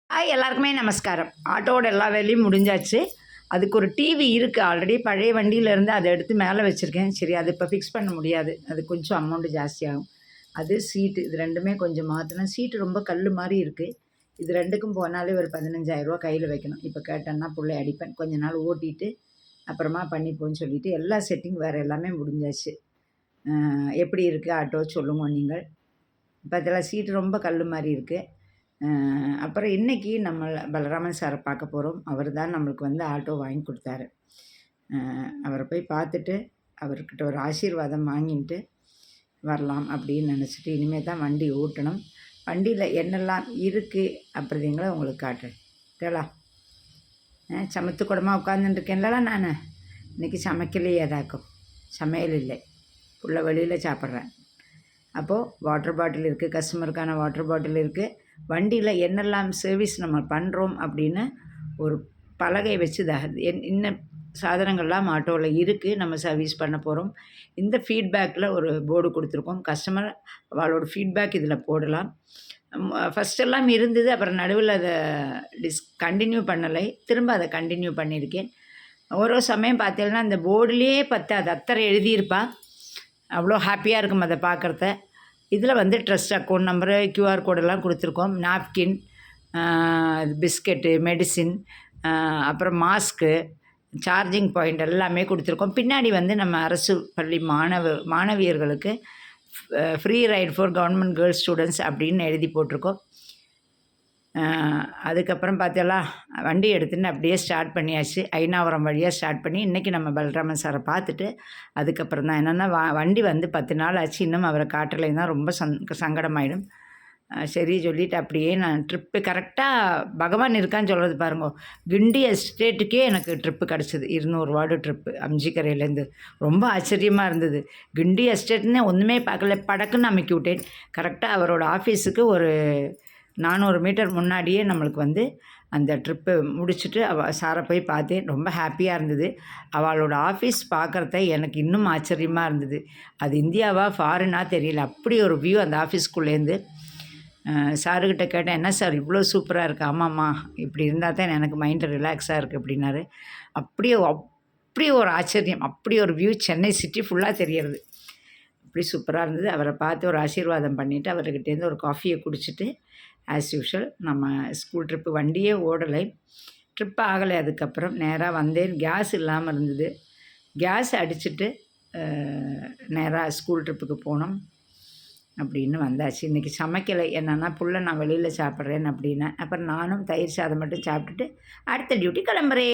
எல்லாருக்குமே நமஸ்காரம். ஆட்டோவோட எல்லா வேலையும் முடிஞ்சாச்சு. அதுக்கு ஒரு டிவி இருக்குது ஆல்ரெடி பழைய வண்டியிலேருந்து அதை எடுத்து மேலே வச்சுருக்கேன். சரி அது இப்போ ஃபிக்ஸ் பண்ண முடியாது. அது கொஞ்சம் அமௌண்ட்டு ஜாஸ்தியாகும். அது சீட்டு இது 2மே கொஞ்சம் மாற்றணும். சீட்டு ரொம்ப கல் மாதிரி இருக்குது. இது 2க்கும் போனாலே ஒரு 15,000 கையில் வைக்கணும். இப்போ கேட்டேன்னா புள்ளைய அடிப்பேன். கொஞ்ச நாள் ஓட்டிட்டு அப்புறமா பண்ணிப்போன்னு சொல்லிவிட்டு எல்லா செட்டிங் வேறு எல்லாமே முடிஞ்சாச்சு. எப்படி இருக்குது ஆட்டோ சொல்லுங்க நீங்கள். இப்போ அதில் சீட்டு ரொம்ப கல் மாதிரி இருக்குது. அப்புறம் இன்றைக்கி நம்ம பலராமன் சாரை பார்க்க போகிறோம். அவர் தான் நம்மளுக்கு வந்து ஆட்டோ வாங்கி கொடுத்தாரு. அவரை போய் பார்த்துட்டு அவர்கிட்ட ஒரு ஆசீர்வாதம் வாங்கிட்டு வரலாம் அப்படின்னு நினச்சிட்டு இனிமேல் தான் வண்டி ஓட்டணும். வண்டியில் என்னெல்லாம் இருக்குது அப்படிங்களா உங்களுக்கு காட்டுறேன். கேளா சமத்து குடமாக உட்காந்துட்டுருக்கேன்ல நான். இன்றைக்கி சமைக்கலையே ஏதாக்கும் சமையல் இல்லை. உள்ள வெளியில் சாப்பிட்றேன். அப்போது வாட்டர் பாட்டில் இருக்குது. கஸ்டமருக்கான வாட்டர் பாட்டில் இருக்குது. வண்டியில் என்னெல்லாம் சர்வீஸ் நம்ம பண்ணுறோம் அப்படின்னு ஒரு பலகை வச்சு என்ன சாதனங்கள்லாம் ஆட்டோவில் இருக்குது நம்ம சர்வீஸ் பண்ண போகிறோம். இந்த ஃபீட்பேக்கில் ஒரு போர்டு கொடுத்துருக்கோம். கஸ்டமர் அவளோட ஃபீட்பேக் இதில் போடலாம். ஃபஸ்ட்டெல்லாம் இருந்தது, அப்புறம் நடுவில் அதை கண்டினியூ பண்ணலை. திரும்ப அதை கண்டினியூ பண்ணியிருக்கேன். ஒரு சமயம் பார்த்தீங்கன்னா அந்த போர்டுலேயே பத்தாது அத்தனை எழுதியிருப்பா. அவ்வளோ ஹாப்பியாக இருக்கும் அதை பார்க்குறத. இதில் வந்து ட்ரஸ்ட் அக்கௌண்ட் நம்பரு, QR கோடெல்லாம் கொடுத்துருக்கோம். நாப்கின், பிஸ்கெட்டு, மெடிசின், அப்புறம் மாஸ்க்கு, சார்ஜிங் பாயிண்ட் எல்லாமே கொடுத்துருக்கோம். பின்னாடி வந்து நம்ம அரசு பள்ளி மாணவியர்களுக்கு free ride for government girls students அப்படின்னு எழுதி போட்டிருக்கோம். அதுக்கப்புறம் பார்த்தீங்களா வண்டி எடுத்துன்னு அப்படியே ஸ்டார்ட் பண்ணியாச்சு. ஐநாவரம் வழியாக ஸ்டார்ட் பண்ணி இன்றைக்கி நம்ம பலராமன் சாரை பார்த்துட்டு அதுக்கப்புறம் தான் என்னென்னா வண்டி வந்து 10 நாள் ஆச்சு. இன்னும் அவரை காட்டலைன்னா ரொம்ப சங்கடமாயிடும். சரி சொல்லிவிட்டு அப்படியே நான் ட்ரிப்பு கரெக்டாக பகவான் இருக்கான்னு சொல்கிறது பாருங்க. கிண்டி எஸ்டேட்டுக்கே எனக்கு ட்ரிப்பு கிடச்சிது. 200 வார்டு ட்ரிப்பு அம்ஜிக்கரையிலேருந்து. ரொம்ப ஆச்சரியமாக இருந்தது. கிண்டி எஸ்டேட்னு ஒன்றுமே பார்க்கல. படக்குன்னு அமைக்கி விட்டேன். கரெக்டாக அவரோட ஆஃபீஸுக்கு ஒரு 400 மீட்டர் முன்னாடியே நம்மளுக்கு வந்து அந்த ட்ரிப்பு முடிச்சுட்டு சாரை போய் பார்த்தேன். ரொம்ப ஹாப்பியாக இருந்தது. அவளோட ஆஃபீஸ் பார்க்குறத எனக்கு இன்னும் ஆச்சரியமாக இருந்தது. அது இந்தியாவா ஃபாரினா தெரியல. அப்படி ஒரு வியூ அந்த ஆஃபீஸ்க்குள்ளேருந்து. சாருக்கிட்ட கேட்டேன், என்ன சார் இவ்வளோ சூப்பராக இருக்குது? ஆமாம்மா, இப்படி இருந்தால் தான் எனக்கு மைண்டு ரிலாக்ஸாக இருக்குது அப்படின்னாரு. அப்படி ஒரு ஆச்சரியம், அப்படி ஒரு வியூ சென்னை சிட்டி ஃபுல்லாக தெரியறது. அப்படி சூப்பராக இருந்தது. அவரை பார்த்து ஒரு ஆசீர்வாதம் பண்ணிவிட்டு அவர்கிட்டேருந்து ஒரு காஃபியை குடிச்சிட்டு ஆஸ் யூஷுவல் நம்ம ஸ்கூல் ட்ரிப்பு வண்டியே ஓடலை. ட்ரிப்பு ஆகலை. அதுக்கப்புறம் நேராக வந்தேன். கேஸ் இல்லாமல் இருந்தது. கேஸ் அடிச்சுட்டு நேராக ஸ்கூல் ட்ரிப்புக்கு போனோம். அப்படின்னு வந்தாச்சு. இன்றைக்கி சமைக்கலை. என்னென்னா புள்ள நான் வெளியில் சாப்பிட்றேன் அப்படின்னேன். அப்புறம் நானும் தயிர் சாதம் மட்டும் சாப்பிட்டுட்டு அடுத்த டியூட்டி கிளம்புறேன்.